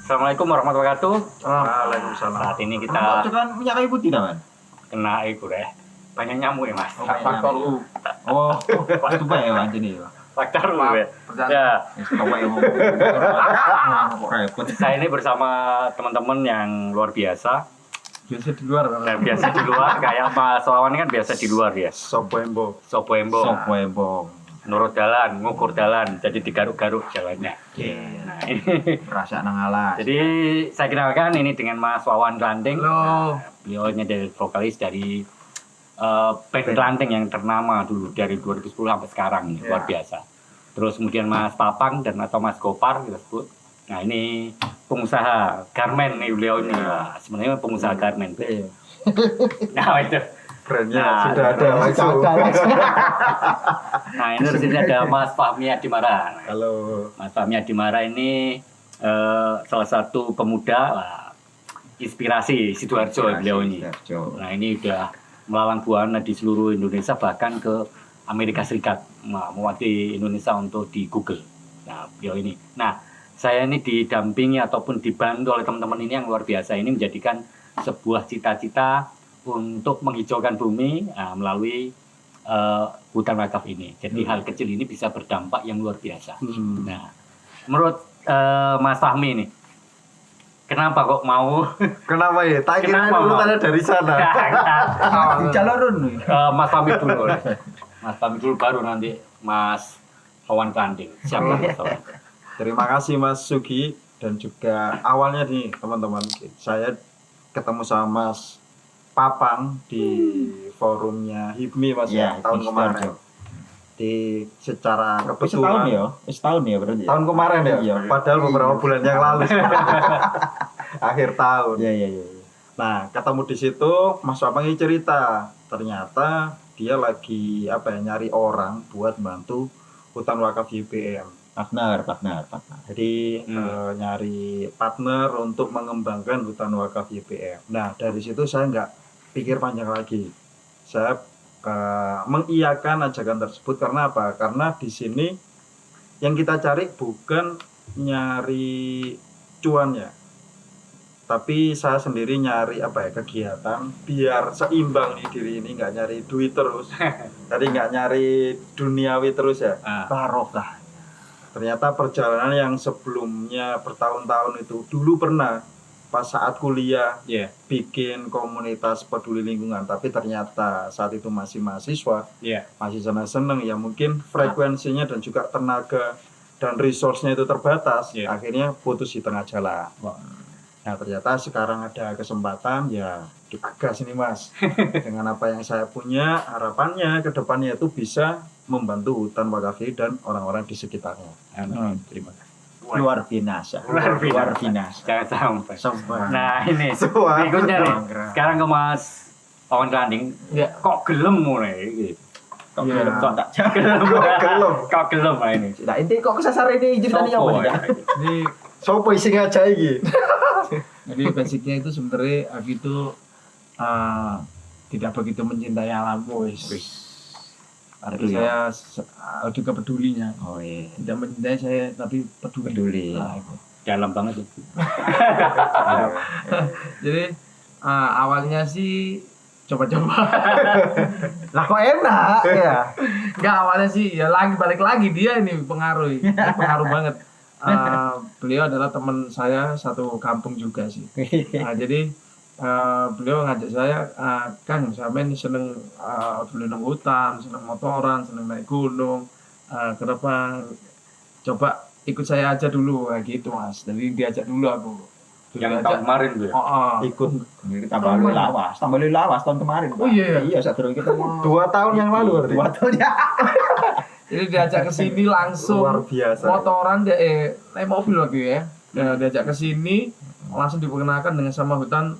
Assalamualaikum warahmatullahi wabarakatuh. Waalaikumsalam. Saat ini kita kan minyak kayu putih kan? kena itu deh. Banyak nyamuk ya mas. Faktor U. Oh, pas coba ya anjir nih. Faktor ya. Ya. Coba ya repot. Saya ini bersama teman-teman yang luar biasa. Biasa di luar. Dan biasa di luar kayak Mas Wawan ini kan biasa di luar ya. Sopo embong. Sopo embong. Sopo embong. Nurut jalan, ngukur jalan, jadi digaruk-garuk jalannya. Nah, ini. Rasa nang alas. Jadi saya kenalkan ini dengan Mas Wawan Ranting. Halo. Beliau ini dari vokalis dari band Ranting yang ternama dulu dari 2010 sampai sekarang nih, luar biasa. Terus kemudian Mas Papang dan atau Mas Gopar kita sebut. Nah ini pengusaha garmen nih beliau ini. Wah, sebenarnya pengusaha garmen. Nah itu. Brandnya sudah ada langsung. Nah ini di sini ada Mas Fahmi Adimara. Halo. Mas Fahmi Adimara ini salah satu pemuda inspirasi Sidoarjo beliau ini. Nah ini udah melalang buana di seluruh Indonesia bahkan ke Amerika Serikat mewakili Indonesia untuk di Google. Nah beliau ini. Nah saya ini didampingi ataupun dibantu oleh teman-teman ini yang luar biasa ini menjadikan sebuah cita-cita untuk menghijaukan bumi melalui hutan wakaf ini. Jadi hal kecil ini bisa berdampak yang luar biasa. Nah, menurut Mas Fahmi ini, kenapa kok mau? Kenapa ya? Tak kira urutannya dari sana. Di jalurun. Mas Fahmi dulu. Mas Fahmi dulu baru nanti Mas Wawan Ranting. Siapa Mas Wawan? Terima kasih Mas Sugi dan juga awalnya nih teman-teman saya ketemu sama Mas Papang di forumnya HIPMI Mas ya, tahun kemarin. Di secara Setahun kebetulan ya berarti. tahun kemarin ya. Iya. Padahal beberapa bulan yang lalu. Akhir tahun. Iya. Nah, ketemu di situ Mas Papang ini cerita, ternyata dia lagi nyari orang buat bantu hutan wakaf YPM. Partner. Jadi nyari partner untuk mengembangkan hutan wakaf YPM. Nah, dari situ saya nggak pikir panjang lagi. Saya mengiyakan ajakan tersebut karena apa? Karena di sini yang kita cari bukan nyari cuan ya, tapi saya sendiri nyari kegiatan biar seimbang nih diri ini, nggak nyari duit terus. Jadi nggak nyari duniawi terus ya. Barokah. Ternyata perjalanan yang sebelumnya bertahun-tahun itu dulu pernah pas saat kuliah bikin komunitas peduli lingkungan, tapi ternyata saat itu masih mahasiswa, masih seneng-seneng ya, mungkin frekuensinya dan juga tenaga dan resource-nya itu terbatas, akhirnya putus di tengah jalan. Nah ternyata sekarang ada kesempatan ya kita gas ini Mas. Dengan apa yang saya punya, harapannya ke depannya itu bisa membantu hutan wakaf dan orang-orang di sekitarnya. Terima kasih. Luar biasa. Jangan sampai. Sampai. Nah ini berikutnya nih. Sekarang ke Mas Wawan Ranting. Kok gelem mulai gitu. Kok gelem lah ini. Nah, ini kok kesasar ini ceritanya apa? Ini sopo isi aja iki. Jadi basicnya itu sebenarnya aku itu tidak begitu mencintai alam Tapi saya juga pedulinya. Oh iya. Tidak mencintai saya tapi peduli. Nah, itu. Dalam banget itu. Jadi awalnya sih coba-coba. Lah kok enak ya? Enggak, awalnya sih ya balik lagi dia ini pengaruh banget. Beliau adalah teman saya satu kampung juga sih. Nah, jadi beliau ngajak saya, Kang, sampean seneng nang hutan, seneng motoran, seneng naik gunung. Kenapa coba ikut saya aja dulu gitu Mas. Jadi diajak dulu aku. Yang tahun kemarin tuh ya? Ikut tambah lawas tahun kemarin. Oh iya. Iya, saat kita 2 tahun yang lalu berarti. 2 tahun ya. Jadi diajak ke sini langsung. Luar biasa. Motoran naik mobil lagi ya. Diajak ke sini langsung diperkenalkan dengan sama hutan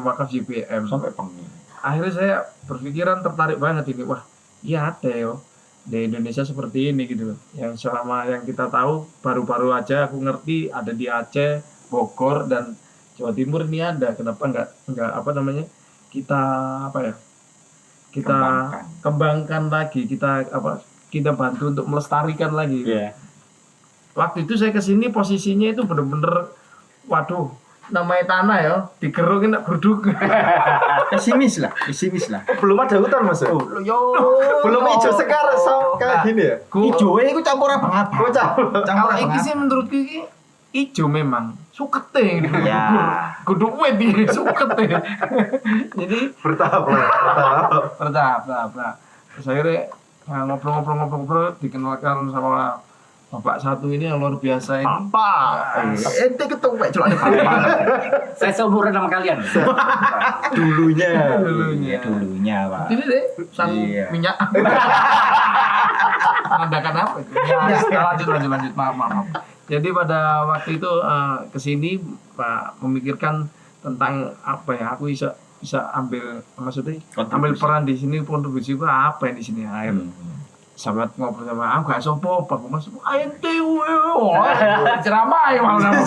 wakaf YPM. Sampai pengen. Akhirnya saya berpikiran tertarik banget ini. Wah, iya ada ya di Indonesia seperti ini gitu loh. Yang selama yang kita tahu baru-baru aja aku ngerti ada di Aceh, Bogor dan Jawa Timur ini ada. Kenapa enggak kita kembangkan lagi, kita bantu untuk melestarikan lagi. Iya. Waktu itu saya kesini posisinya itu bener-bener waduh, namanya tanah ya, digeruk nak geruduk. Pesimis lah. Belum ada hutan Mas. Yo. Belum hijau sekar kayak gini ya. Ijo iku campur abang. Kalau iki sih menurutku iki ijo memang sukete gitu. Ya. Kudu wet iki sukete. Jadi Bertahap. bertahap. Terus akhirnya ngobrol dikenalkan sama bapak satu ini yang luar biasa ini. Ente ketemu Pak Celak. Saya seumuran sama kalian. Dulunya. Dulunya, Pak. Ini deh, sang Iya. minyak. Menandakan apa itu? Ya, lanjut. Maaf. Jadi pada waktu itu kesini Pak memikirkan tentang apa ya? Aku bisa ambil maksudnya ambil peran di sini, kontribusi apa yang di sini air. Sahabat ngobrol sama aku gak sopo aku masuk ente ceramah ya mau nama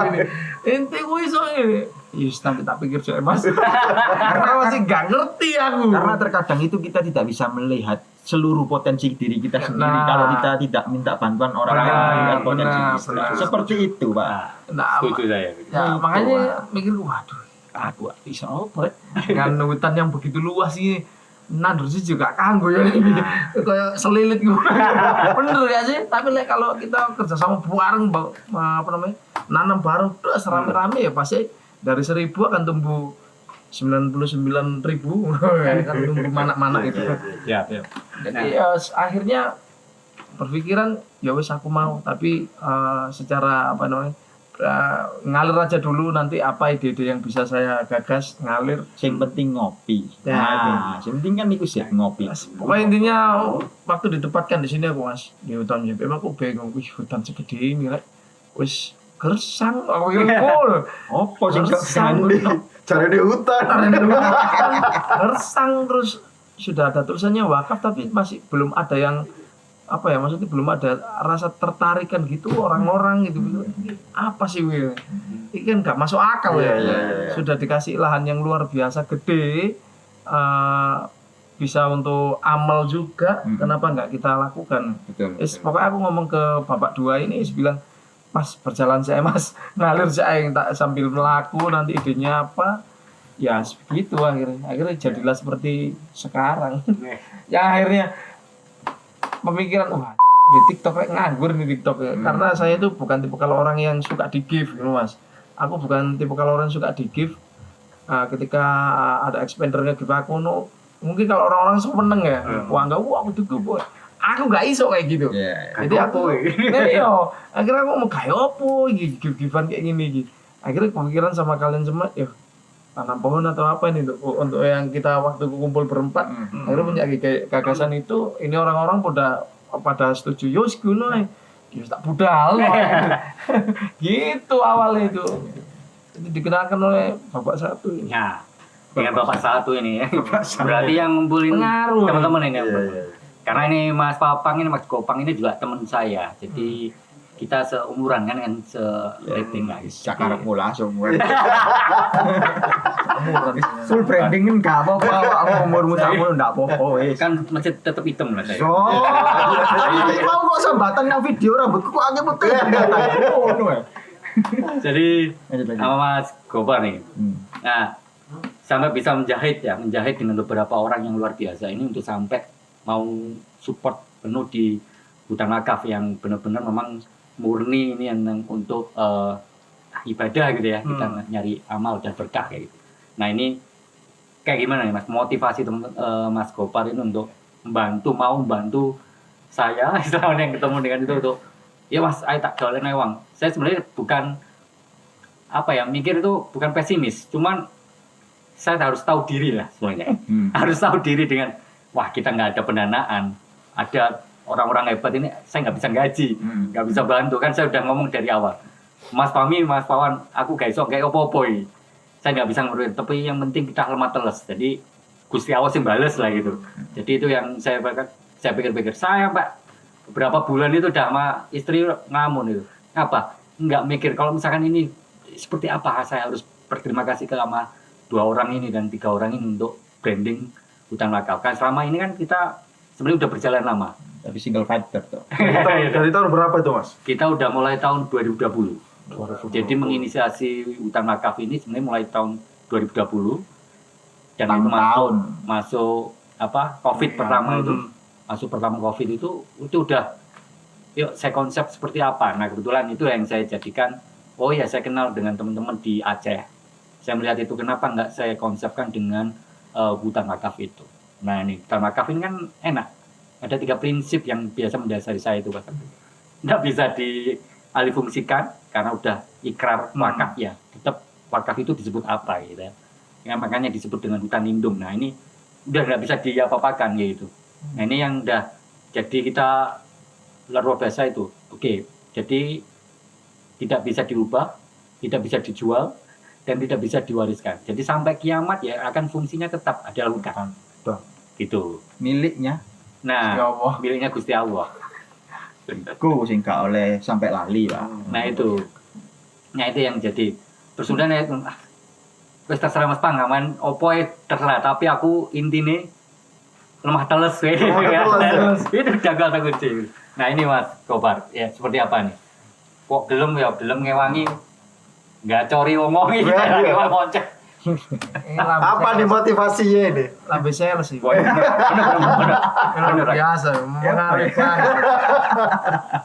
ini ente gue iso ini yes nanti tak pikir soal Mas karena masih gak ngerti aku Karena terkadang itu kita tidak bisa melihat seluruh potensi diri kita sendiri kalau kita tidak minta bantuan orang lain melihat potensi kita. Seperti itu, Pak. Setuju saya. ya makanya mikir waduh aku iso apa dengan hutan yang begitu luas ini nandur sih juga kanggo ya ini kayak selilit gitu bener ya sih tapi kalau kita kerja sama bareng apa namanya nanam bareng terus rame-rame ya pasti dari 1.000 akan tumbuh 99.000 kan tumbuh mana-mana gitu Ya. jadi ya, akhirnya berpikiran ya wes aku mau tapi secara apa namanya ngalir aja dulu nanti apa ide-ide yang bisa saya gagas ngalir Yang penting ngopi. Ya, Nah, yang penting kan itu sih ngopi. pokoknya intinya waktu ditempatkan di sini aku Mas di hutan JPM aku bingung wih hutan segede ini lah wis gersang aku pikir Opo sing gersang Cari di hutan. gersang terus sudah ada tulisannya wakaf tapi masih belum ada yang apa ya maksudnya belum ada rasa tertarikan gitu orang-orang gitu apa sih Wil ini kan nggak masuk akal ya sudah dikasih lahan yang luar biasa gede bisa untuk amal juga kenapa nggak kita lakukan pokoknya aku ngomong ke bapak dua ini bilang Mas berjalan saya Mas ngalir saya yang tak sambil melaku nanti idenya apa ya begitu akhirnya jadilah seperti sekarang yang akhirnya pemikiran di TikTok kayak nganggur nih TikTok ya. Karena saya itu bukan tipe kalau orang yang suka di give gitu Mas aku bukan tipe kalau orang yang suka di give ketika ada expendernya give aku mungkin kalau orang-orang seneng ya wah enggak aku tuh boy aku nggak iso kayak gitu jadi aku akhirnya aku mau kayak opo give-givean kayak gini akhirnya pemikiran sama kalian semua ya tanam pohon atau apa ini untuk yang kita waktu kumpul berempat akhirnya punya gagasan itu ini orang-orang pada setuju yos kuno tak budal gitu awalnya itu dikenalkan oleh bapak satu ini. Ya, dengan bapak satu ini ya. Berarti yang ngumpulin teman-teman ini. Karena ini Mas Papang ini Mas Gopang ini juga teman saya. Jadi kita seumuran kan se-rating lah. Cakar mula semua. Full branding kan gak apa-apa, aku umurmu tamu ndak apa-apa wis. Kan masih tetap hitam lah saya. Mau kok sambatan nang video rambutku kok akeh putih. Ngono ya. Jadi sama Mas Gopang nih. Nah, sampai bisa menjahit dengan beberapa orang yang luar biasa ini untuk sampai mau support penuh di hutan wakaf yang benar-benar memang murni ini yang untuk ibadah gitu ya kita nyari amal dan berkah kayak gitu. Nah ini kayak gimana nih Mas motivasi Mas Gopar ini untuk membantu saya istilahnya yang ketemu dengan itu untuk ya Mas ayo tak jualin uang. Saya sebenarnya bukan apa ya mikir itu bukan pesimis, cuman saya harus tahu diri lah sebenarnya. Harus tahu diri dengan wah kita nggak ada pendanaan, ada orang-orang hebat ini saya nggak bisa gaji, nggak bisa bantu kan saya udah ngomong dari awal. Mas Pami, Mas Pawan, aku gak iso kayak opo-opo iki. Saya nggak bisa ngurusin, tapi yang penting kita lemah teles. Jadi Gusti Allah sih bales lah gitu. Jadi itu yang saya pikir-pikir. Saya Pak beberapa bulan itu udah sama istri ngamun itu. Apa? Nggak mikir kalau misalkan ini seperti apa saya harus berterima kasih ke sama 2 orang ini dan 3 orang ini untuk branding hutan wakaf. Kan selama ini kan kita sebenarnya udah berjalan lama. Tapi single fighter tuh. Dari tahun berapa itu Mas? Kita udah mulai tahun 2020. Jadi menginisiasi hutan wakaf ini sebenarnya mulai tahun 2020 dan itu tahun. masuk COVID pertama itu. Masuk pertama COVID itu udah yuk saya konsep seperti apa. Nah, kebetulan itu yang saya jadikan saya kenal dengan teman-teman di Aceh. Saya melihat itu kenapa nggak saya konsepkan dengan hutan wakaf itu. Nah, ini hutan wakaf ini kan enak. Ada 3 prinsip yang biasa mendasari saya itu, Pak. Nggak bisa dialihfungsikan karena udah ikrar wakaf ya. Tetap wakaf itu disebut apa gitu ya. Makanya disebut dengan hutan lindung. Nah, ini udah nggak bisa diapa-apakan gitu. Nah, ini yang udah jadi kita luar biasa itu. Oke, jadi tidak bisa dirubah, tidak bisa dijual, dan tidak bisa diwariskan. Jadi sampai kiamat ya akan fungsinya tetap ada hutan. Gitu. Miliknya. Nah, miliknya Gusti Allah. Ku sing gak oleh sampai lali, Pak. Nah itu yang jadi persudahan itu. Wes terserah Mas Pangaman, opo terserah. Tapi aku intine lemah teles, itu jagal tak kunci. Nah ini Mas Kobar, ya seperti apa nih? Kok gelem ngewangi, nggak cori omongi, ngewangi moncek. Apa nih motivasinya ini? Lebih sales sih. Bener Biasa, menarik banget.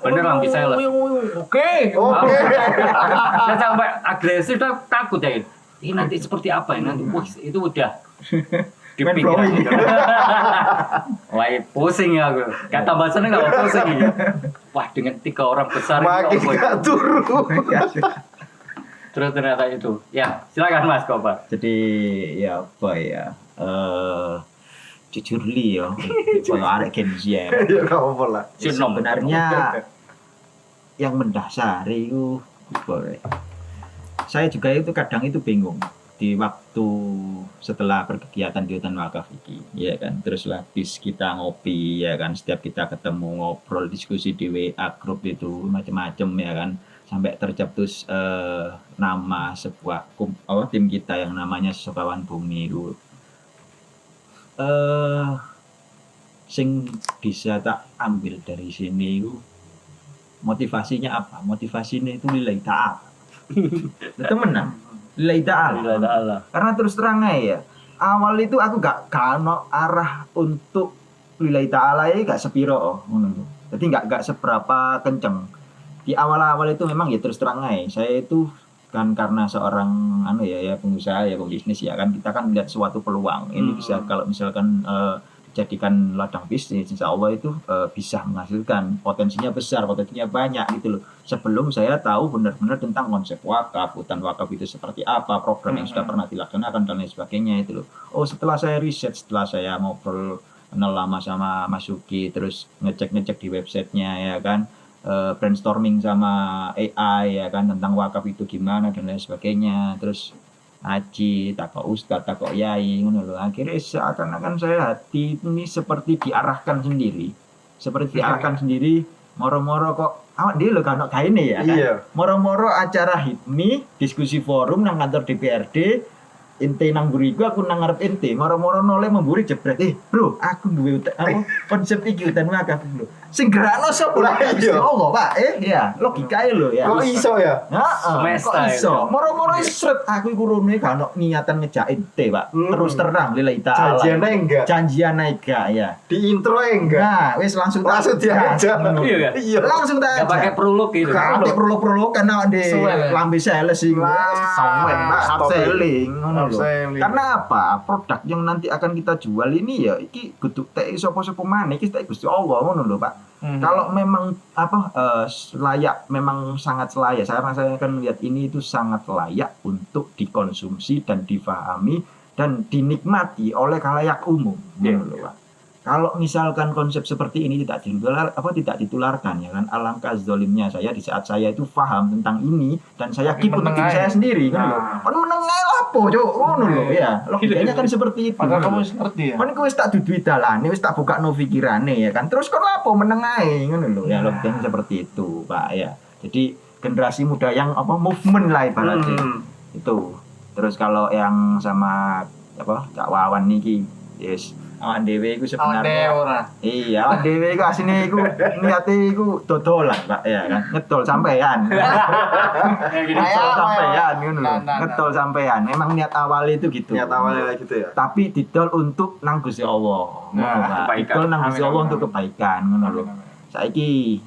Bener Bang, bisa lah. Oke. Saya sampai agresif, takut ya. Ini nanti seperti apa ya? Nanti itu udah dipikiran. Wah, pusing ya aku. Kata bahasanya nggak pusing ya. Wah, dengan 3 orang besar makin gak turun. Terus ternyata itu. Ya, silakan Mas Kobar. Jadi ya apa ya? Jujur li ya. Kalau arek Gen Z ya. Ya apa lah. Sebenarnya yang mendasari itu boleh. Saya juga itu kadang itu bingung di waktu setelah berkegiatan di hutan wakaf ini, ya kan. Terus habis kita ngopi, ya kan. Setiap kita ketemu ngobrol, diskusi di WA grup itu macam-macam, ya kan. Sampai tercetus nama sebuah tim kita yang namanya Sukawan Bumi itu. Sing bisa tak ambil dari sini itu motivasinya apa? Motivasinya itu lillahi ta'ala. Temenan. Lillahi ta'ala. Karena terus terang ya, awal itu aku gak kano arah untuk lillahi ta'ala ya gak sepiro jadi gak seberapa kenceng. Di awal-awal itu memang ya terus terang saya itu kan karena seorang pengusaha ya pebisnis ya kan, kita kan melihat suatu peluang ini bisa kalau misalkan dijadikan ladang bisnis, insya Allah itu bisa menghasilkan, potensinya besar, potensinya banyak gitu loh. Sebelum saya tahu benar-benar tentang konsep wakaf, hutan wakaf itu seperti apa, program yang sudah pernah dilaksanakan dan lain sebagainya itu loh. Setelah saya riset, setelah saya ngobrol kenal lama sama Mas Suki, terus ngecek di websitenya ya kan, brainstorming sama AI ya kan tentang wakaf itu gimana dan lain sebagainya, terus ngaji, takok ustadz, takok yai ngono lho. Akhirnya seakan-akan saya hati ini seperti diarahkan sendiri. Moro-moro kok awak dhewe lho kan ono gaene ya kan. Iya. Moro-moro acara HIPMI, diskusi forum nang kantor DPRD, ente nang buriku aku nang ngarep ente, moro-moro noleh memburi jebret. Bro, aku duwe konsep iki hutan wakaf lho. Sing gerakno sapa lah ya Allah, Pak. Ya, logikae lho ya. Kok iso ya? Heeh. Kok iso? Moro-moro sret aku iku rene gak ono niatan ngejak ente, Pak. Terus terang lillahi ta'ala. Janjiane enggak ya. Di intro enggak. Nah, wis langsung diajak. Iya. Langsung tak Enggak pakai prolog gitu. Gak pakai prolog karena di lambe sales sing sawen, upselling ngono lho. Upselling. Karena apa? Produk yang nanti akan kita jual ini ya iki kudu tek sapa-sapa maneh iki tek Gusti Allah ngono lho, Pak. Kalau memang layak, memang sangat layak. Saya akan melihat ini itu sangat layak untuk dikonsumsi dan difahami dan dinikmati oleh khalayak umum. Pak. Kalau misalkan konsep seperti ini tidak ditularkan ya kan, alangkah zalimnya saya di saat saya itu paham tentang ini dan saya keep untuk diri saya sendiri kan lho. Kan menengai lapo cuk ngono lho ya. Logikanya kan seperti itu. Padahal kamu wis ngerti ya. Kan kowe wis tak duduhi dalane, wis tak bukakno pikirane ya kan. Terus kon lapo menengai ngono lho. Ya logikanya seperti itu, Pak ya. Jadi generasi muda yang movement lah ibaratnya. Itu. Terus kalau yang sama Cak Wawan niki yes awak dhewe iku Ode sebenarnya ora. iya awak dhewe iku asline iku niate iku dodolan Pak ya kan ngedol sampean ngedol sampean ngono lho ngedol sampean emang niat awal itu gitu Niat awalnya gitu ya. tapi didol untuk nang Gusti Allah ngono Pak kebaikan. didol nang Gusti Amin, Allah amin, untuk amin. kebaikan ngono lho saiki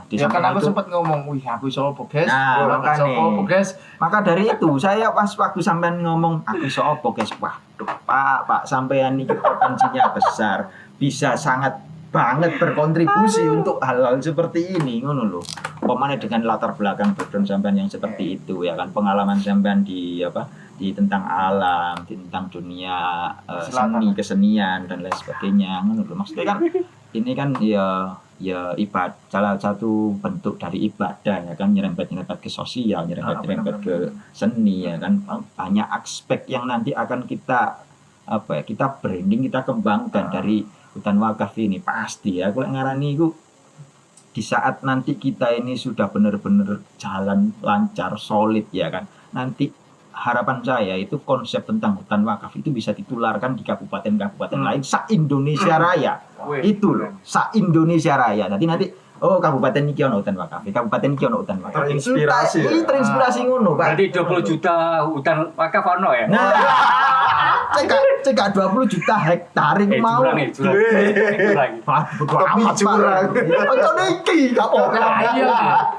di Ya kan samping aku itu sempat ngomong, wih aku iso apa guys? Nah, Aku iso makanya. apa guys? maka dari itu saya pas waktu sampean ngomong aku iso apa guys waduh Pak sampean ini potensinya besar bisa sangat banget berkontribusi untuk hal-hal seperti ini ngono lho pemane dengan latar belakang background sampean yang seperti itu ya kan pengalaman sampean di tentang alam tentang dunia seni kesenian dan lain sebagainya ngono lho maksudnya kan ini kan ya salah satu bentuk dari ibadah ya kan nyerempet ke sosial nyerempet ke seni ya kan banyak aspek yang nanti akan kita kita branding kita kembangkan dari hutan wakaf ini pasti ya kalau ngarani itu di saat nanti kita ini sudah benar-benar jalan lancar solid ya kan nanti harapan saya itu konsep tentang hutan wakaf itu bisa ditularkan di kabupaten-kabupaten lain se-Indonesia Raya. Itu loh, se-Indonesia Raya. Nanti oh kabupaten iki ono hutan wakaf, kabupaten iki ono hutan wakaf. Terinspirasi ya? Ini terinspirasi ngono, Pak. Berarti 20 juta hutan wakaf ono ya? Nah, cekak 20 juta hektar itu mau. Curang. Bodo Tapi amat, Pak. curang. Ojo iki, gak apa-apa. Iya.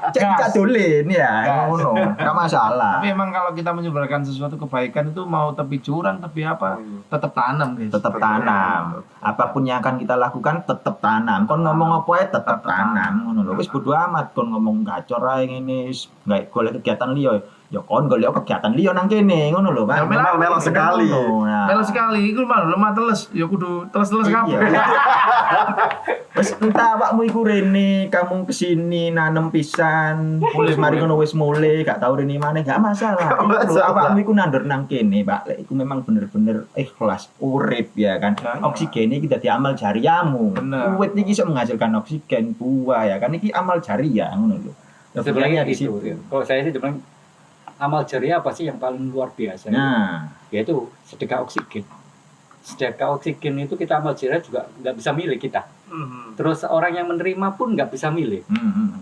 Cek dolen ya, ngono. Gak masalah. Tapi emang kalau kita menyebarkan sesuatu kebaikan itu mau tepi curang, tepi apa, tetap tanam guys. Tetap tanam. Apapun yang akan kita lakukan tetap tanam. Kon ngomong apa ya tetap tanam. Ngono lho. Wis bodo amat kon ngomong gacor ae ngene wis gak golek kegiatan liya. Ya kon golek kegiatan liya nang kene ngono lho, Pak. Ya, Memang sekali. Nah. Melo sekali, iku mah lemah teles, ya kudu teles-teles kabeh. Iya. Wis entah awakmu iku rene, kamu kesini nanem pisan, wis mari ngono wis mulai, gak tau rene maneh, gak masalah. Gak masalah. Awakmu iku nandur nang kene, Pak. Lek iku memang bener-bener ikhlas, urip ya kan. Ya. Oksigen iki dadi amal jariahmu. Bener. Uwit iki iso menghasilkan oksigen, buah ya kan iki amal jariah ngono lho. Sebenarnya di itu. situ. Kalau saya sih sebenarnya amal jariah apa sih yang paling luar biasa? Nah, Yaitu sedekah oksigen. Sedekah oksigen itu kita amal jariah juga nggak bisa milih kita. Terus orang yang menerima pun nggak bisa milih.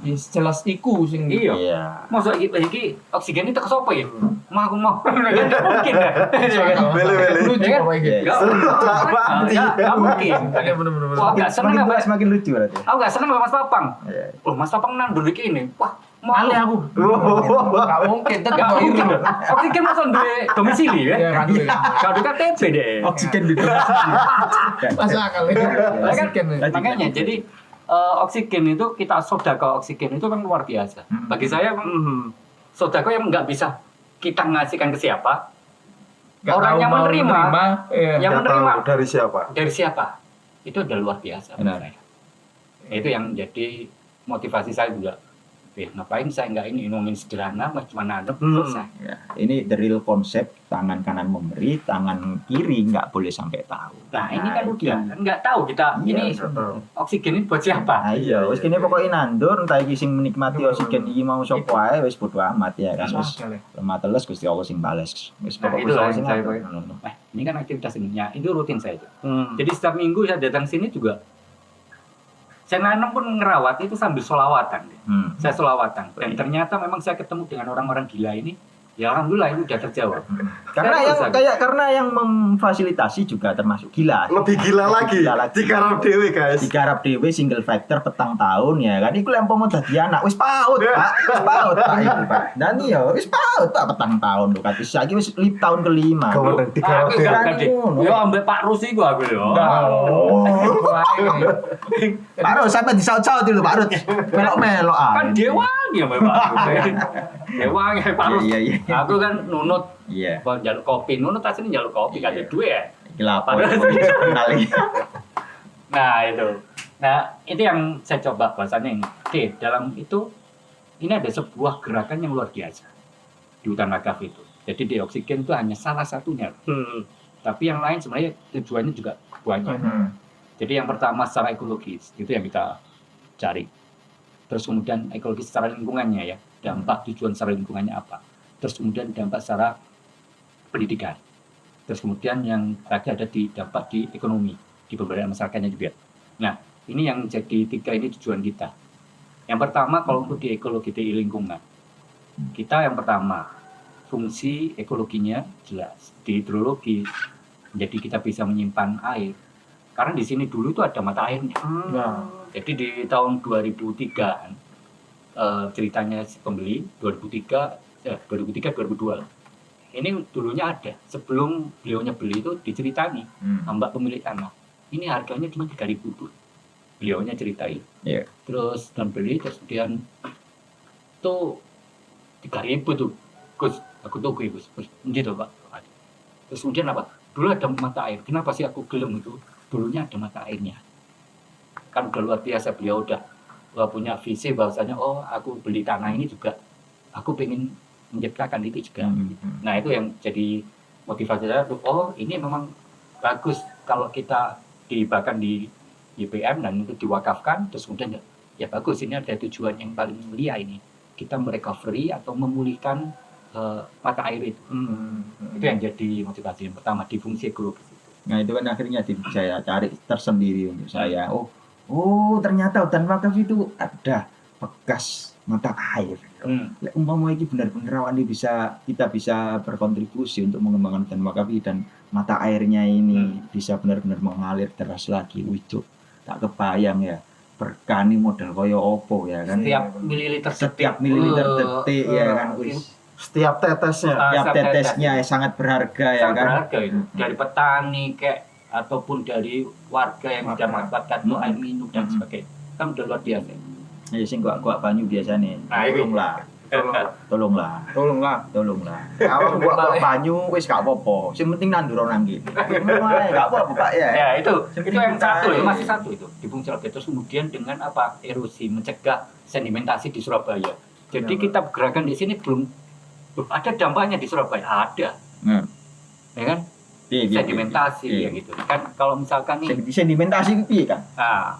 Ya jelas iku sing Iya. Iya. Masuk iki oksigen itu ke sopo ya? Mah aku mau. Nggak mungkin ya. Bele-bele. lucu apa iki. Iya. Nggak nggak mungkin. Iya bener-bener. Wah, nggak seneng Semakin apa? tua semakin lucu berarti. Aku nggak seneng sama Mas Papang. Iya. Oh, Mas Papang nandur iki ini. Wah, mau Mali aku. Enggak mungkin tetep Nggak kok mungkin. iku. Oksigen masuk di domisili ya. Ya kan. Kalau KTP deh. Oksigen di domisi. Masuk akal ya. Oksigen. Makanya jadi oksigen itu kita sodako oksigen itu kan luar biasa. Bagi saya sodako yang nggak bisa kita ngasihkan ke siapa. Orang yang menerima, iya. yang Nggak tahu menerima dari siapa. dari siapa itu udah luar biasa. Benar. menurut saya. Itu yang jadi motivasi saya juga. Ngapain saya nggak ini ngomongin sederhana, cuma nanam selesai. Ya, ini the real konsep tangan kanan memberi, tangan kiri nggak boleh sampai tahu. Nah ini kan itu. udah nggak tahu kita Iya, ini nggak tahu. oksigen ini buat siapa. Nah, iya, wis kene pokoknya nandur entah iki sing menikmati oksigen iki mau sapa wae wis bodo amat ya kan wis lemah teles Gusti Allah sing bales. Wis Nah, pokoknya itu Gusti Allah yang sing saya ngatur. pakai. Ini kan aktivitas ini, ya, itu rutin saya itu. Jadi setiap minggu saya datang sini juga, saya nanam pun ngerawat itu sambil solawatan. Saya solawatan. Dan ternyata memang saya ketemu dengan orang-orang gila ini. Ya alhamdulillah itu udah terjawab. Karena Saya yang terus karena yang memfasilitasi juga termasuk gila. Lebih gila lagi. Gila lagi. Digarap dewe guys. Digarap dhewe single factor petang tahun ya kan iku lek umpama dadi anak wis paut Pak wis paut Pak iku Pak dan iya wis paut Pak petang tahun lho kate saiki wis tahun kelima Kemudian digarap Aku dewe. gak ngerti. Yo ambek Pak Rus iku aku lho. Pak Rus sampe disaut-saut lho Pak Rus melok-melok ah Kan dewa ya Pak Rus. Dewa ya Pak Rus. Iya, iya. Aku kan nunut iya jaluk kopi, nunut aslinya jaluk kopi kan Iya. duit ya. iki lapo bisa kenal iki Nah itu, itu yang saya coba bahasanya ini. Oke, dalam itu ini ada sebuah gerakan yang luar biasa di hutan wakaf itu. Jadi di oksigen itu hanya salah satunya, tapi yang lain sebenarnya tujuannya juga banyak. Jadi yang pertama secara ekologis itu yang kita cari. Terus kemudian ekologis secara lingkungannya ya, dampak tujuan secara lingkungannya apa. Terus kemudian dampak secara pendidikan. Terus kemudian yang terakhir ada di dampak di ekonomi. di pemberdayaan masyarakatnya juga. Nah, ini yang jadi 3 ini tujuan kita. Yang pertama kalau untuk di ekologi di lingkungan, kita yang pertama fungsi ekologinya jelas di hidrologi, jadi kita bisa menyimpan air. Karena di sini dulu itu ada mata airnya. Jadi di tahun 2003 ceritanya si pembeli 2003-2002 lah. Ini dulunya ada. Sebelum beliaunya beli itu diceritani mbak pemilik tanah. Ini harganya cuma 3.000 dulu. Beliaunya ceritain. Iya. Terus dan beli terus kemudian tuh 3.000 tuh. Gus, aku tunggu Gus. Terus gitu Pak. Terus kemudian apa? Dulu ada mata air. Kenapa sih aku gelem itu? Dulunya ada mata airnya. Kan udah luar biasa beliau udah punya visi bahwasanya aku beli tanah ini juga aku pengen menciptakan itu juga. Nah itu yang jadi motivasi saya untuk ini memang bagus kalau kita bahkan di YPM dan itu diwakafkan terus kemudian ya bagus ini ada tujuan yang paling mulia ini kita merecovery atau memulihkan mata air itu. Itu yang jadi motivasi yang pertama di fungsi ekologi. Nah itu kan akhirnya saya cari tersendiri untuk saya. Oh ternyata hutan wakaf itu ada bekas mata air. Umpama ini benar-benar awalnya kita bisa berkontribusi untuk mengembangkan hutan wakaf dan mata airnya ini bisa benar-benar mengalir deras lagi. Wujud tak kebayang ya. Berkani model koyo opo ya kan. Setiap mililiter detik ya kan. Setiap tetesnya sangat berharga ya kan. Berharga itu dari petani ataupun dari warga yang sudah mendapatkan air minum dan sebagainya. Kan udah luar biasa. Ya sing gua banyu biasanya. Tolonglah. Awak gua banyu wis gak apa-apa. Sing penting nandur nang kene. Gak apa-apa Pak ya. Ya itu yang satu ya, masih satu itu di fungsi terus kemudian dengan apa? Erosi, mencegah sedimentasi di Surabaya. Jadi kita gerakan di sini belum ada dampaknya di Surabaya, ada. Ya kan? Sedimentasi ya gitu. Kan kalau misalkan nih sedimentasi itu piye kan? Nah,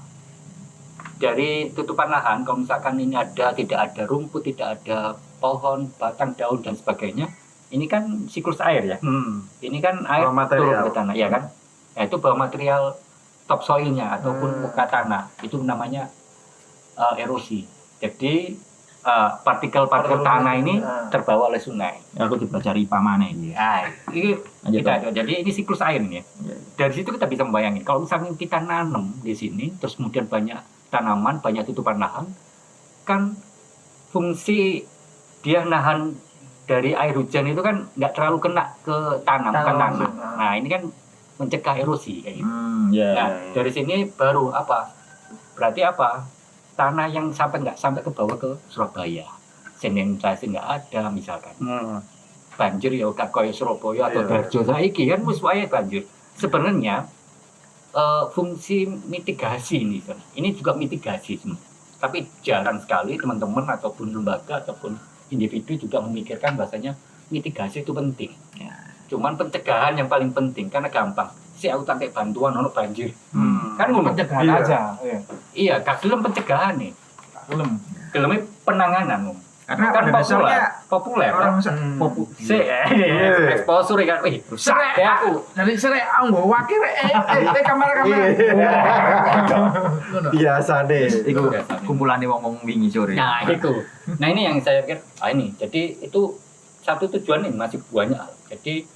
dari tutupan lahan kalau misalkan ini tidak ada rumput, tidak ada pohon, batang, daun dan sebagainya, ini kan siklus air ya. Ini kan air turun ke tanah ya kan. Nah, itu bawa material topsoilnya ataupun muka tanah. Itu namanya erosi. Jadi partikel-partikel tanah ini terbawa oleh sungai. Aku dipelajari pamane ini. Jadi ini siklus air ini. Dari situ kita bisa membayangin kalau misalnya kita nanam di sini terus kemudian banyak tanaman, banyak tutupan lahan, kan fungsi dia nahan dari air hujan itu kan nggak terlalu kena ke tanah. Nah ini kan mencegah erosi kayak gitu. Dari sini baru apa? Berarti apa? Tanah yang nggak sampai ke bawah ke Surabaya, sedimentasi nggak ada misalkan, banjir ya udah kayak Surabaya atau Darjo saiki kan wis wae banjir. Sebenarnya fungsi mitigasi ini juga mitigasi sebenarnya. Tapi jarang sekali teman-teman ataupun lembaga ataupun individu juga memikirkan bahasanya mitigasi itu penting. Cuman pencegahan yang paling penting karena gampang. Si aku tak kayak bantuan ono banjir. Kan ngono pencegahan aja. Iya, gak gelem pencegahan nih. Gelemnya penanganan. Karena kan populer. Orang exposure kan. Serek aku. Dari serek anggo wakil kamera. Biasa deh. Iku kumpulane wong-wong wingi sore. Nah, itu. Nah, ini yang saya pikir ini. Jadi itu satu tujuan ini masih banyak. Jadi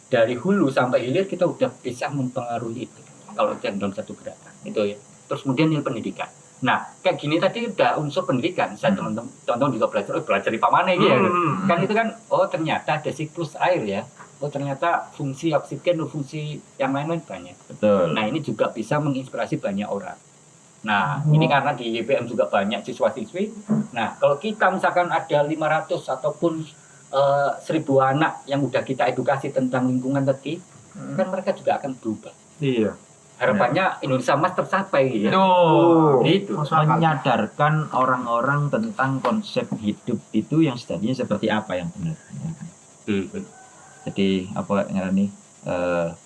dari hulu sampai hilir kita udah bisa mempengaruhi itu kalau dalam satu gerakan itu ya. Terus kemudian nilai pendidikan. Nah kayak gini tadi udah unsur pendidikan. Saya teman-teman juga belajar di pamane gitu ya. Kan itu kan ternyata ada siklus air ya. Ternyata fungsi oksigen, fungsi yang lain-lain banyak. Betul. Nah ini juga bisa menginspirasi banyak orang. Nah ini karena di YPM juga banyak siswa-siswi. Nah kalau kita misalkan ada 500 ataupun 1.000 anak yang udah kita edukasi tentang lingkungan tadi, kan mereka juga akan berubah. Iya. Harapannya Indonesia Emas tercapai ya. Itu menyadarkan orang-orang tentang konsep hidup itu yang sebenarnya seperti apa yang benar. Jadi apa nih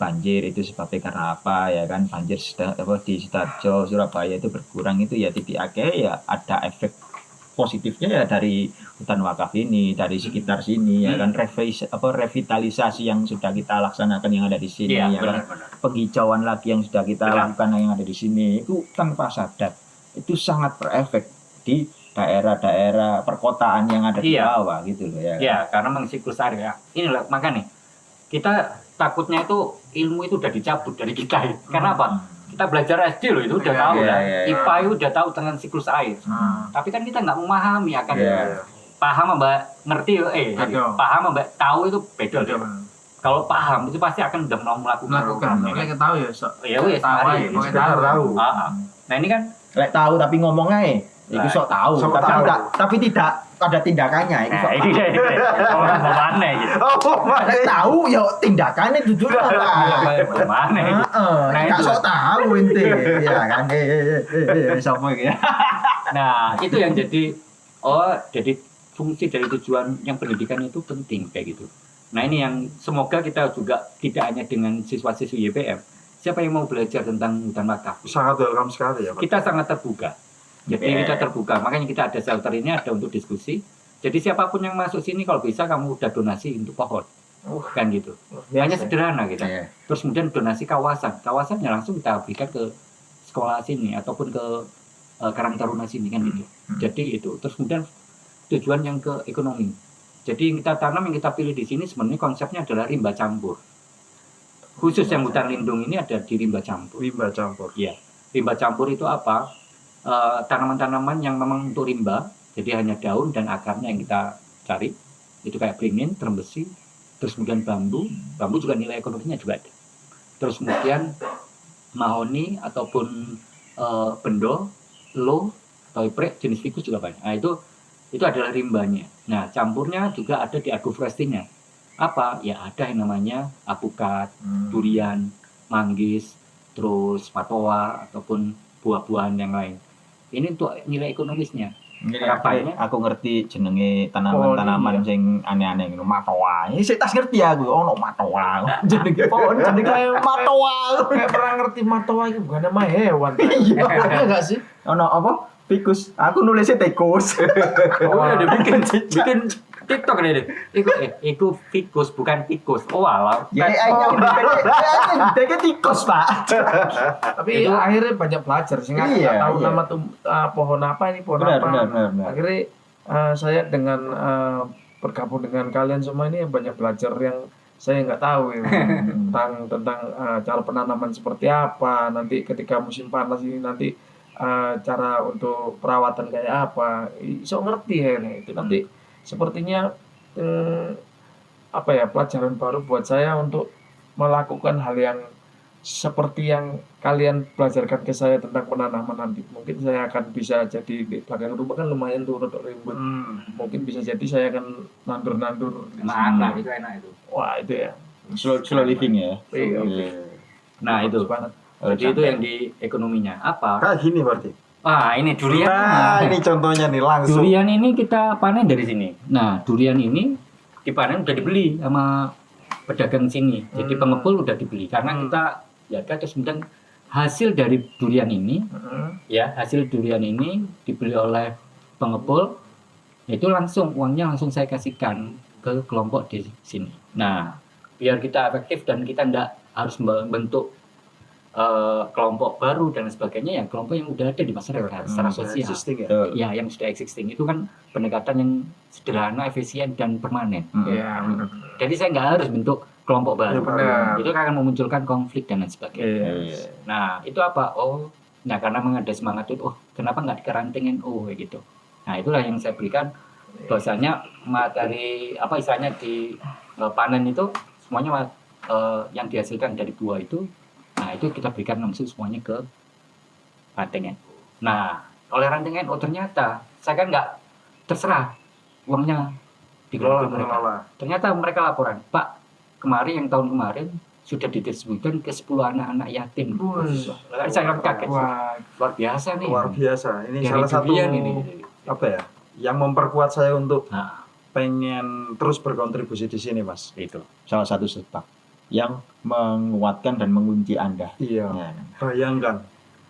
banjir itu sebabnya karena apa ya kan? Banjir di Sidoarjo, Surabaya itu berkurang itu ya titik akhir ya ada efek positifnya ya dari hutan wakaf ini dari sekitar sini ya kan, revitalisasi yang sudah kita laksanakan yang ada di sini Iya, ya kan, benar-benar. penghijauan lagi yang sudah kita Benar. lakukan yang ada di sini itu tanpa sadar itu sangat berefek di daerah-daerah perkotaan yang ada di Iya. bawah gitu loh ya kan? Ya, karena mengsiklus air ya. Inilah makanya kita takutnya itu ilmu itu udah dicabut dari kita. Karena apa? Kita belajar SD loh itu udah Iya, tahu iya, lah. iya. IPA itu udah tahu tentang siklus air. Tapi kan kita nggak memahami akan Iya. paham mbak ngerti Betul. paham mbak tahu itu beda. Betul. Kalau paham itu pasti akan udah mau melakukan. Melakukan, ya kan? makanya tahu ya. Ya wes, Tahu mari. aja, pokoknya Sekedar tahu. Nah ini kan Lek tahu tapi ngomong aja itu sok tahu, Sok tapi tahu. tidak ada tindakannya itu sok ini orang mana gitu. Lek tahu ya tindakannya duduk lah. Mana gitu. Nah, itu. sok tahu ente ya kan. Sopo iki. Nah, itu yang jadi jadi fungsi dari tujuan yang pendidikan itu penting kayak gitu. Nah, ini yang semoga kita juga tidak hanya dengan siswa-siswi YPM. Siapa yang mau belajar tentang hutan wakaf? Sangat welcome sekali ya Pak. Kita sangat terbuka. Jadi kita terbuka. Makanya kita ada shelter ini ada untuk diskusi. Jadi siapapun yang masuk sini kalau bisa kamu udah donasi untuk pohon. Kan gitu. Hanya sederhana gitu. Iya. Terus kemudian donasi kawasan. Kawasannya langsung kita berikan ke sekolah sini ataupun ke Karang Taruna sini kan gitu. Jadi itu. Terus kemudian tujuan yang ke ekonomi. Jadi yang kita tanam yang kita pilih di sini sebenarnya konsepnya adalah rimba campur. Khusus yang hutan lindung ini ada di rimba campur. Rimba campur. Iya. Rimba campur itu apa? Tanaman-tanaman yang memang untuk rimba. Jadi hanya daun dan akarnya yang kita cari. Itu kayak beringin, terem besi, terus kemudian bambu. Bambu juga nilai ekonominya juga ada. Terus kemudian mahoni ataupun bendo, lo, toiprek, jenis ficus juga banyak. Nah itu adalah rimbanya. Nah campurnya juga ada di agroforestinya. Apa? Ya ada yang namanya apukat, durian, manggis, terus matoa ataupun buah-buahan yang lain. Ini untuk nilai ekonomisnya. Harapannya Aku ngerti jenenge tanaman-tanaman iya. sing aneh-aneh ngono matoa. Ini sik tas ngerti aku ono matoa. Jenenge pohon jenenge matoa. Kayak pernah ngerti matoa itu bukan nama hewan. Iya. Iya nggak sih? Ono apa? Tikus. Aku nulisnya tikus. oh udah bikin TikTok deh. Iku ficus bukan tikus. Oh alah. Ya ayam deke tikus, Pak. Tapi Itu- akhirnya banyak belajar sih nggak Iya, tahu iya. nama pohon apa ini pohon Benar, apa. benar. Akhirnya saya dengan bergabung dengan kalian semua ini banyak belajar yang saya nggak tahu ya, tentang cara penanaman seperti apa, nanti ketika musim panas ini nanti cara untuk perawatan kayak apa, so ngerti ya itu nanti sepertinya apa ya pelajaran baru buat saya untuk melakukan hal yang seperti yang kalian belajarkan ke saya tentang penanaman nanti. Mungkin saya akan bisa jadi di belakang rumah kan lumayan tuh untuk ribut. Mungkin bisa jadi saya akan nandur-nandur di Mana sini. itu enak itu. Wah itu ya. Slow living ya. Iya. Nah itu. Bagus banget. Jadi itu yang di ekonominya. Apa? Kayak gini berarti. Ini durian. Nah, ini contohnya nih langsung. Durian ini kita panen dari sini. Nah, durian ini dipanen udah dibeli sama pedagang sini. Jadi pengepul udah dibeli karena kita ya terus kemudian hasil dari durian ini ya, hasil durian ini dibeli oleh pengepul itu langsung uangnya langsung saya kasihkan ke kelompok di sini. Nah, biar kita efektif dan kita enggak harus membentuk kelompok baru dan sebagainya ya kelompok yang udah ada di masyarakat secara sosial. Existing ya. Betul. Ya, yang sudah existing itu kan pendekatan yang sederhana, efisien dan permanen. Iya benar. Jadi saya nggak harus bentuk kelompok baru. Ya, benar. Itu akan memunculkan konflik dan lain sebagainya. Iya. Nah, itu apa? Nah karena memang ada semangat itu, kenapa nggak dikerantingin? Kayak gitu. Nah, itulah yang saya berikan. Bahwasanya materi apa istilahnya di panen itu semuanya yang dihasilkan dari buah itu. Nah, itu kita berikan langsung semuanya ke ranting NU. Nah, oleh ranting NU ternyata saya kan nggak terserah uangnya dikelola mereka. Ternyata mereka laporan, Pak, kemarin yang tahun kemarin sudah didistribusikan ke 10 anak-anak yatim. Saya kan kaget. Wah, Luar biasa nih. Luar biasa. Ini Dari salah satu durian ini. apa ya? Yang memperkuat saya untuk Nah, pengen terus berkontribusi di sini, Mas. itu. Salah satu sebab yang menguatkan dan mengunci Anda. Iya. Ya. Bayangkan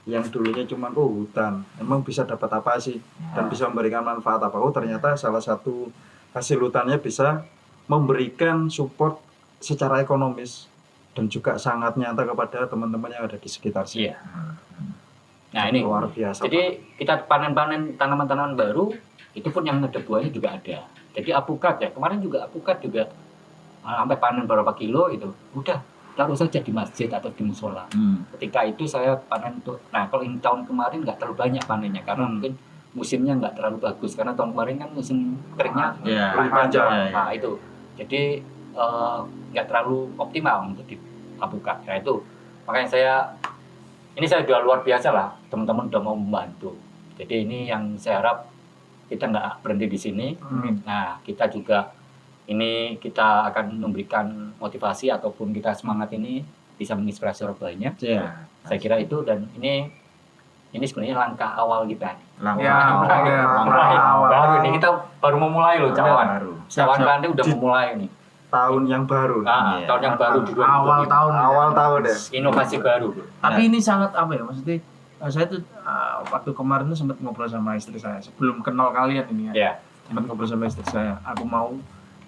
yang dulunya cuma hutan, emang bisa dapat apa sih dan bisa memberikan manfaat apa? Oh ternyata salah satu hasil hutannya bisa memberikan support secara ekonomis dan juga sangat nyata kepada teman-teman yang ada di sekitar sini. Iya. Nah ini Luar biasa. Jadi kita panen-panen tanaman-tanaman baru itu pun yang ada buahnya juga ada. Jadi apukat ya, kemarin juga apukat juga sampai panen berapa kilo itu udah taruh saja di masjid atau di musola. Ketika itu saya panen tuh. Nah kalau ini tahun kemarin nggak terlalu banyak panennya karena mungkin musimnya nggak terlalu bagus karena tahun kemarin kan musim keringnya lebih panjang. Nah itu jadi nggak terlalu optimal untuk di apukat. Nah itu makanya ini saya udah luar biasa lah, teman-teman udah mau membantu. Jadi ini yang saya harap kita nggak berhenti di sini. Nah kita juga kita akan memberikan motivasi ataupun kita semangat ini bisa menginspirasi orang lainnya. Saya kira itu dan ini sebenarnya langkah awal kita. Langkah awal. Baru ini kita baru memulai loh cawan. Cawan Pandi udah Di- memulai ini. Tahun yang baru. Tahun yang baru di 2022. Awal tahun deh. Inovasi baru. Tapi ini sangat apa ya maksudnya? Saya tuh waktu kemarin tuh sempat ngobrol sama istri saya sebelum kenal kalian ini ya. Ya. Sempat ngobrol sama istri saya. Aku mau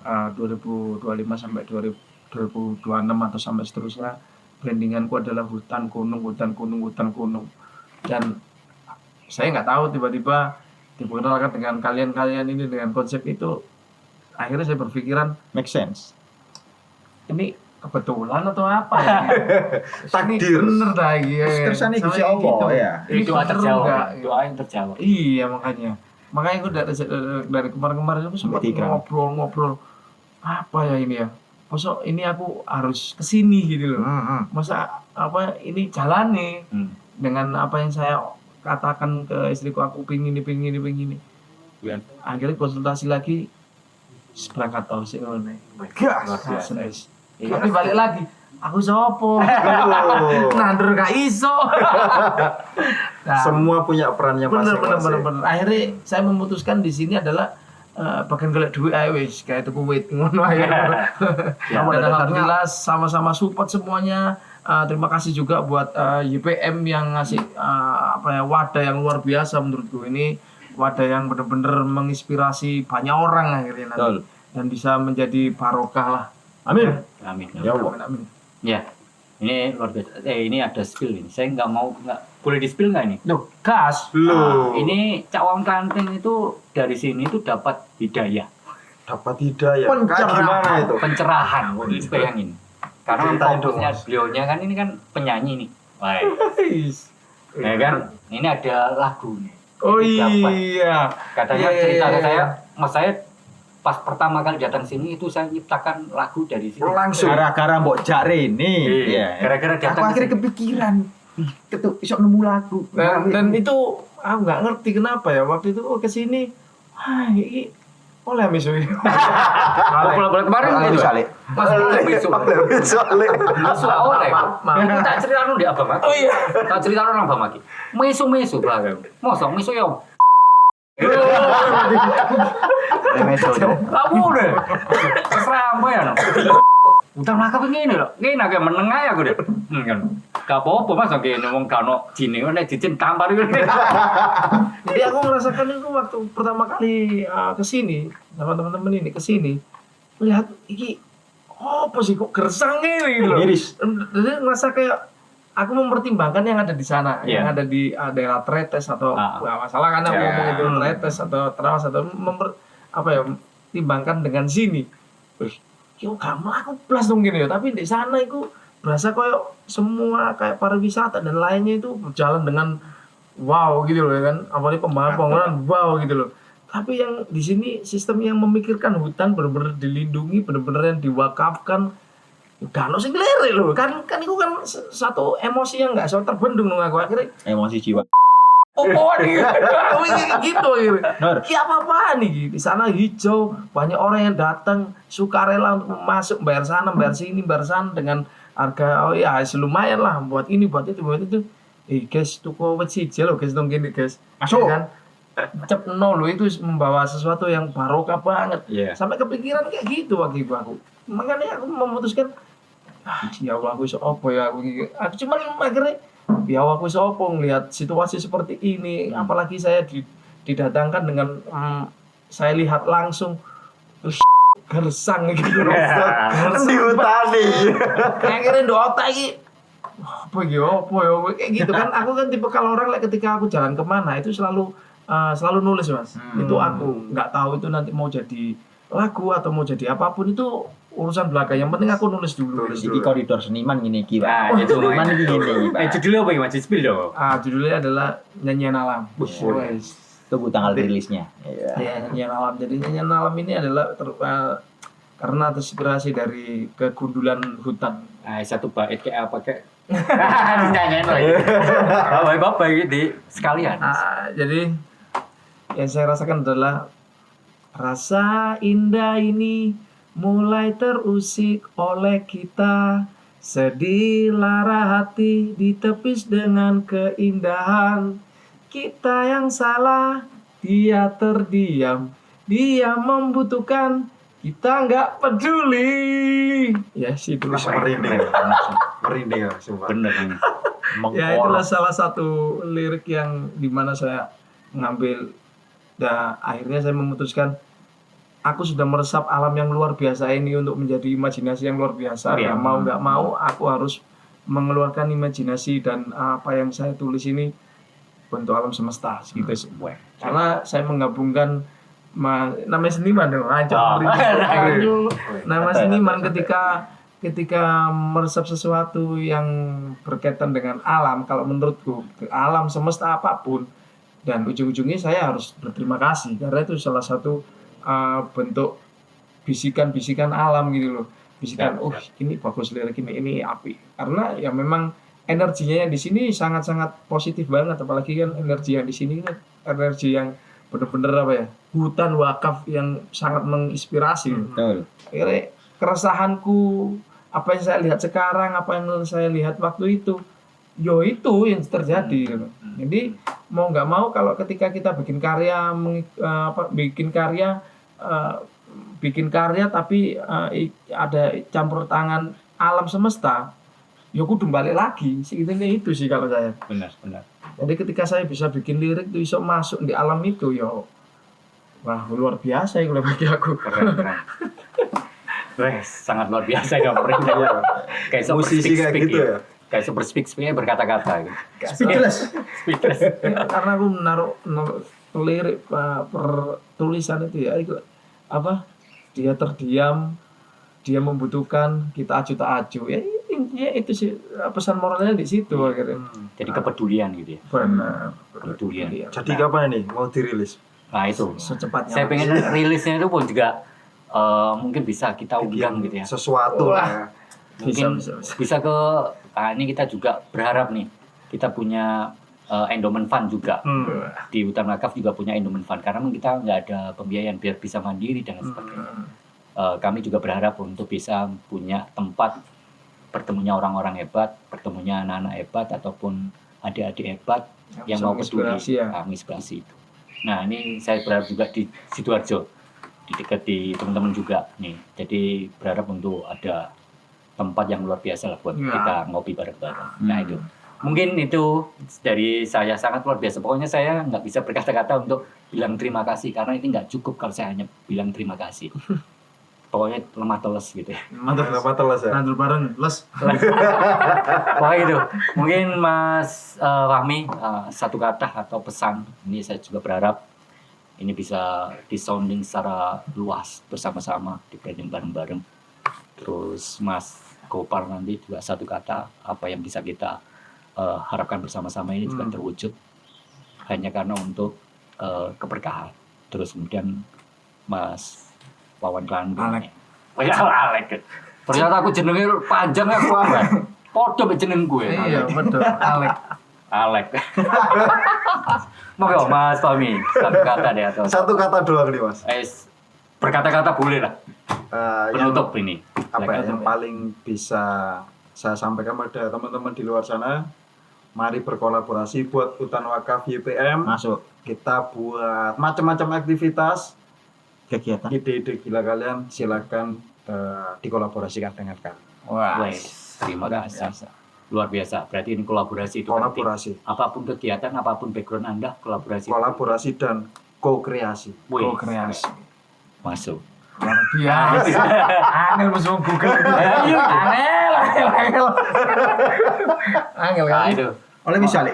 2025 sampai 2026 atau sampai seterusnya brandinganku adalah hutan gunung. Dan saya nggak tahu tiba-tiba diperkenalkan dengan kalian ini dengan konsep itu. Akhirnya saya berpikiran Make sense. ini kebetulan atau apa ya? Takdir. Ini bener dah ya. Kersane Gusti Sama Allah, gitu. ya. Ini Doa bener terjawab. nggak? Doa yang terjawab. Iya makanya aku dari kemarin aku sempat Berarti kan. ngobrol apa ya ini ya. Masa ini aku harus kesini gitu loh. Masa apa ini jalan nih dengan apa yang saya katakan ke istriku aku pingin ini. Ya. Akhirnya konsultasi lagi berangkat tau sih ngene. Luar biasa. Tapi balik lagi, aku sopo? Nandur gak iso. Nah, Semua punya perannya masing-masing. bener. Akhirnya saya memutuskan di sini adalah bagian golek duit ae wis kayak tuku wit ngono ae. Ya, Dan alhamdulillah sama-sama support semuanya. Terima kasih juga buat YPM yang ngasih wadah yang luar biasa menurutku ini. Wadah yang benar-benar menginspirasi banyak orang akhirnya nanti. Dan bisa menjadi barokah lah. Amin. Amin. Ya Allah. Amin. Ya. Ini luar biasa. Ini ada spill ini. Saya nggak boleh di spill nggak ini? Loh, gas. Loh, Ini Cak Wong Kanting itu dari sini itu dapat hidayah, dapat hidayah. Kayak gimana itu? pencerahan. Bayangin. Karena Ceritain fokusnya dong, Mas. beliaunya kan ini kan penyanyi nih. Ya kan? Ini ada lagu nih. Oh Ini dapat. iya. Katanya Iya, cerita iya, ke iya. saya, saya pas pertama kali datang sini itu saya nyiptakan lagu dari sini. Langsung. Gara-gara mbok jak rene. Iya. Gara-gara Aku datang ke akhirnya sini. kepikiran. Ketuk iso nemu lagu. Dan itu aku nggak ngerti kenapa ya waktu itu kesini. Wah, ini oleh misui. Bolak-balik kemarin Itu gitu. sale. Pas besok. Soalnya Besok oleh. Itu tak cerita di Abang Maki. Oh iya. Tak cerita nang Abang Maki. Mesu belakang. Mosok mesu yo. Kamu deh. Serama ya. Udah maka begini loh. Ini agak menengah ya aku deh. Kan. Gak apa-apa mas oke ngomong kano jine nek dicin tampar itu. Jadi aku merasakan itu waktu pertama kali kesini sama teman-teman ini kesini melihat iki apa sih kok gersang ini loh. Miris. Jadi ngerasa kayak aku mempertimbangkan yang ada di sana, Iya. yang ada di daerah Tretes atau nggak masalah kan aku Iya. ngomong itu Tretes atau Trawas atau timbangkan dengan sini. Wih, yo kamu aku plus dong gini ya, tapi di sana itu berasa kayak semua kayak pariwisata dan lainnya itu berjalan dengan wow gitu loh ya kan, apalagi pembangunan wow gitu loh. Tapi yang di sini sistem yang memikirkan hutan benar-benar dilindungi, benar-benar yang diwakafkan. Gak sing lere lho, kan itu kan satu emosi yang nggak bisa terbendung dong aku akhirnya. Emosi jiwa. Oh, nih, gitu gitu. Ki apa nih di sana hijau, banyak orang yang datang sukarela untuk masuk bayar sana, bayar sini, bayar sana dengan harga lumayan lah buat ini, buat itu. Guys, tuku wit siji lho guys dong gini guys. Masuk. Ya kan? Cep nol itu membawa sesuatu yang barokah banget. Iya. Sampai kepikiran kayak gitu waktu itu aku. Makanya aku memutuskan ya Allah aku iso apa ya aku cuman akhirnya ya aku sopo ngelihat situasi seperti ini, apalagi saya didatangkan dengan saya lihat langsung gersang gitu. Di hutan nih. Kayak kira do otak iki. Apa ya kayak gitu kan. Aku kan tipe kalau orang ketika aku jalan kemana itu selalu nulis Mas. Itu aku nggak tahu itu nanti mau jadi lagu atau mau jadi apapun itu urusan belakang. Yang penting aku nulis dulu. Iki koridor seniman gini iki, Pak. Nah, itu Seniman iki gini, Pak. judulnya apa ya Mas? Spill dong. Judulnya adalah Nyanyian Alam. Wes. Tunggu tanggal rilisnya. Iya. Ya, Nyanyian Alam. Jadi Nyanyian Alam ini adalah karena terinspirasi dari kegundulan hutan. Satu bait kayak apa kayak nyanyiin lagi. Bapak gitu sekalian. Jadi yang saya rasakan adalah rasa indah ini mulai terusik oleh kita, sedih lara hati ditepis dengan keindahan. Kita yang salah, dia terdiam, dia membutuhkan, kita nggak peduli. Ya sih itulah. Merinding ya, sumpah. Bener ini. Ya itulah salah satu lirik yang dimana saya ngambil. Dan akhirnya saya memutuskan aku sudah meresap alam yang luar biasa ini untuk menjadi imajinasi yang luar biasa. Ya mau nggak mau aku harus mengeluarkan imajinasi dan apa yang saya tulis ini bentuk alam semesta gitu. Karena saya menggabungkan namanya seniman dong, nama seniman ketika meresap sesuatu yang berkaitan dengan alam, kalau menurutku alam semesta apapun, dan ujung-ujungnya saya harus berterima kasih karena itu salah satu bentuk bisikan-bisikan alam gitu loh, bisikan ini bagus lirik ini api, karena ya memang energinya yang di sini sangat-sangat positif banget, apalagi kan energi yang di sini kan energi yang bener-bener apa ya, hutan wakaf yang sangat menginspirasi. Betul. Akhirnya keresahanku, apa yang saya lihat sekarang, apa yang saya lihat waktu itu, itu yang terjadi gitu. Jadi mau nggak mau kalau ketika kita bikin karya tapi ada campur tangan alam semesta, ya kudu balik lagi sebetulnya itu sih kalau saya. Benar. Jadi ketika saya bisa bikin lirik itu bisa masuk di alam itu, ya wah luar biasa ya kalau bagi aku. Keren. Sangat luar biasa ya perintahnya. Kayak musisi kayak gitu ya. Kayak super speak-speaknya berkata-kata gitu. Speechless. Karena aku menaruh lirik per tulisan itu ya itu apa, dia terdiam, dia membutuhkan, kita acuh tak acuh, ya intinya itu sih pesan moralnya di situ akhirnya. Jadi kepedulian gitu ya. Benar. Kepedulian. Jadi kapan nih mau dirilis? Nah itu Secepatnya. saya pengen rilisnya itu pun juga mungkin bisa kita undang gitu ya. Sesuatu lah. Mungkin bisa ke ini kita juga berharap nih kita punya endowment fund juga. Di Hutan Wakaf juga punya endowment fund karena kita nggak ada pembiayaan biar bisa mandiri dan sebagainya. Kami juga berharap untuk bisa punya tempat bertemunya orang-orang hebat, bertemunya anak-anak hebat ataupun adik-adik hebat yang mau peduli menginspirasi itu. Nah ini saya berharap juga di Sidoarjo, di dekat di teman-teman juga nih. Jadi berharap untuk ada tempat yang luar biasa lah buat kita ngopi bareng-bareng. Nah itu mungkin itu dari saya sangat luar biasa. Pokoknya saya nggak bisa berkata-kata untuk bilang terima kasih karena ini nggak cukup kalau saya hanya bilang terima kasih. Pokoknya lemah teles gitu ya. Lemah teles ya. Nandur bareng les. Pokoknya itu. Mungkin Mas Fahmi satu kata atau pesan. Ini saya juga berharap ini bisa disounding secara luas bersama-sama, di branding bareng-bareng. Terus Mas Gopar nanti juga satu kata apa yang bisa kita harapkan bersama-sama ini juga terwujud hanya karena untuk keberkahan. Terus kemudian Mas Wawan Klandung. Alek. Alek. Ternyata aku jenenge panjang aku. Podo mek jeneng gue. Iya, betul. Alek. Monggo Mas Fahmi, satu kata deh atau satu kata doang nih Mas. Berkata-kata boleh lah. Penutup ini. Apa yang paling bisa saya sampaikan pada teman-teman di luar sana, mari berkolaborasi buat Hutan Wakaf YPM. Masuk. Kita buat macam-macam aktivitas, Kegiatan. ide-ide gila kalian silakan dikolaborasikan dengan kami. Wah, terima kasih. Luar biasa. Berarti ini kolaborasi itu penting. Kolaborasi. Apapun kegiatan, apapun background Anda, kolaborasi. Kolaborasi dan co-kreasi. Wih, Ko-kreasi. masuk. Luar biasa. Angel musuh Google. Angel. Angel Nah, kan. itu. Oleh misalnya.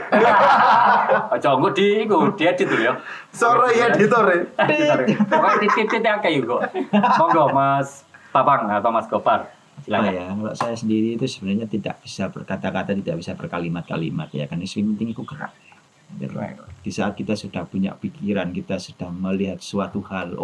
Aja engko diedit dulu ya. Sore ya editore. Pokoknya titik-titik akeh yo kok. Monggo Mas Papang atau Mas Gopar. Oh Silakan. ya, kalau saya sendiri itu sebenarnya tidak bisa berkata-kata, tidak bisa berkalimat-kalimat ya kan. Yang penting itu gerak. Gitu. Di saat kita sudah punya pikiran, kita sudah melihat suatu hal,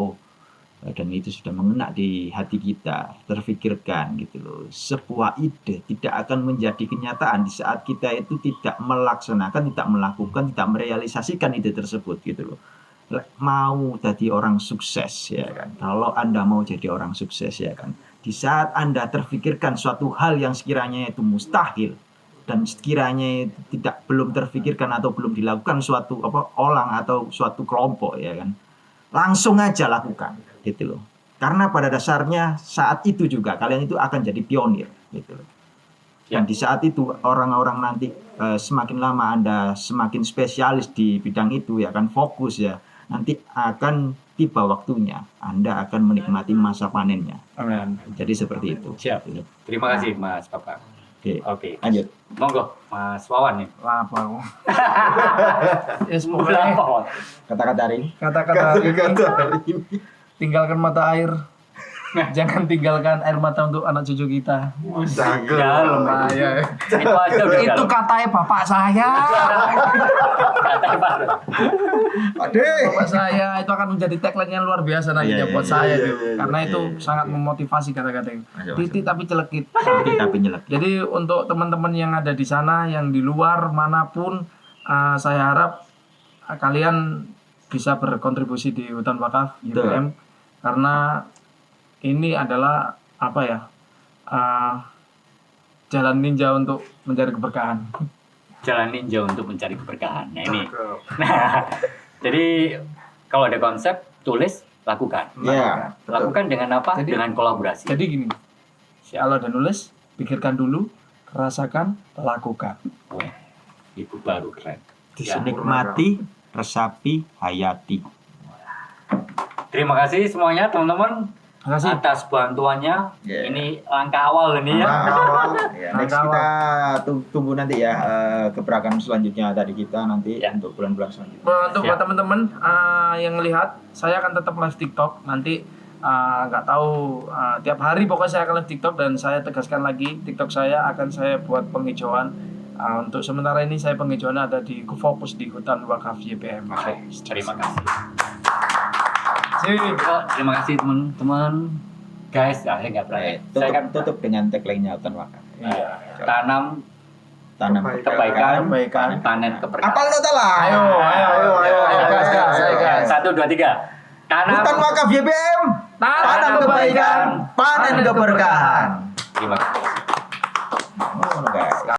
dan itu sudah mengena di hati kita, terfikirkan gitu loh. Sebuah ide tidak akan menjadi kenyataan di saat kita itu tidak melaksanakan, tidak melakukan, tidak merealisasikan ide tersebut gitu loh. Mau jadi orang sukses ya kan. Kalau Anda mau jadi orang sukses ya kan, di saat Anda terfikirkan suatu hal yang sekiranya itu mustahil dan sekiranya belum terfikirkan atau belum dilakukan suatu orang atau suatu kelompok ya kan, langsung aja lakukan gitu loh. Karena pada dasarnya saat itu juga kalian itu akan jadi pionir gitu loh. Dan di saat itu orang-orang nanti semakin lama Anda semakin spesialis di bidang itu ya kan, fokus ya, nanti akan tiba waktunya Anda akan menikmati masa panennya. Amin. Jadi seperti itu. Siap. Terima kasih Mas Papang. Oke. Lanjut. Monggo Mas Wawan nih. Apa aku? Yes, pokoknya Kata-kata hari ini. kata-kata hari ini, Kata-kata ini. tinggalkan mata air. Jangan tinggalkan air mata untuk anak cucu kita. Cakep. Dalam. Bahaya. Itu aja udah Itu dalam. katanya bapak saya. Kata Pak. Bapak saya itu akan menjadi tagline yang luar biasa nantinya Iya, buat iya, saya iya, tuh. iya, Karena iya, itu iya. sangat memotivasi kata-kata itu. Titik tapi celekit. Tapi nyelek. Jadi untuk teman-teman yang ada di sana, yang di luar manapun, saya harap kalian bisa berkontribusi di Hutan Wakaf YPM, karena ini adalah apa ya, jalan ninja untuk mencari keberkahan. Jalan ninja untuk mencari keberkahan. Nah ini. Cakep. Nah, jadi kalau ada konsep, tulis, lakukan. Ya. Lakukan dengan apa? Jadi- Dengan kolaborasi. Jadi gini, kalau ada nulis, pikirkan dulu, rasakan, lakukan. Wah, itu baru keren. Ya. Nikmati, resapi, hayati. Terima kasih semuanya teman-teman Terima kasih. atas bantuannya. Yeah. Ini langkah awal ini ya. Ya, next kita tunggu nanti ya gebrakan selanjutnya dari kita nanti Ya. untuk bulan-bulan selanjutnya. Untuk Siap. buat teman-teman yang lihat, saya akan tetap live TikTok nanti. Nggak tahu tiap hari pokoknya saya akan live TikTok, dan saya tegaskan lagi TikTok saya akan saya buat penghijauan. Untuk sementara ini saya penghijauannya ada di fokus di Hutan Wakaf YPM. Oke, terima kasih. Sip. Terima kasih teman-teman. Guys, saya nggak pernah. Saya kan Tutup dengan tagline-nya Hutan Wakaf. tanam Tanam kebaikan, Kebaikan. panen keberkahan. Apal nota lah. Ayo, gas, gas. 1, 2, 3. Tanam. Hutan Wakaf YPM. Tanam kebaikan, panen keberkahan. Terima kasih. Oh, guys.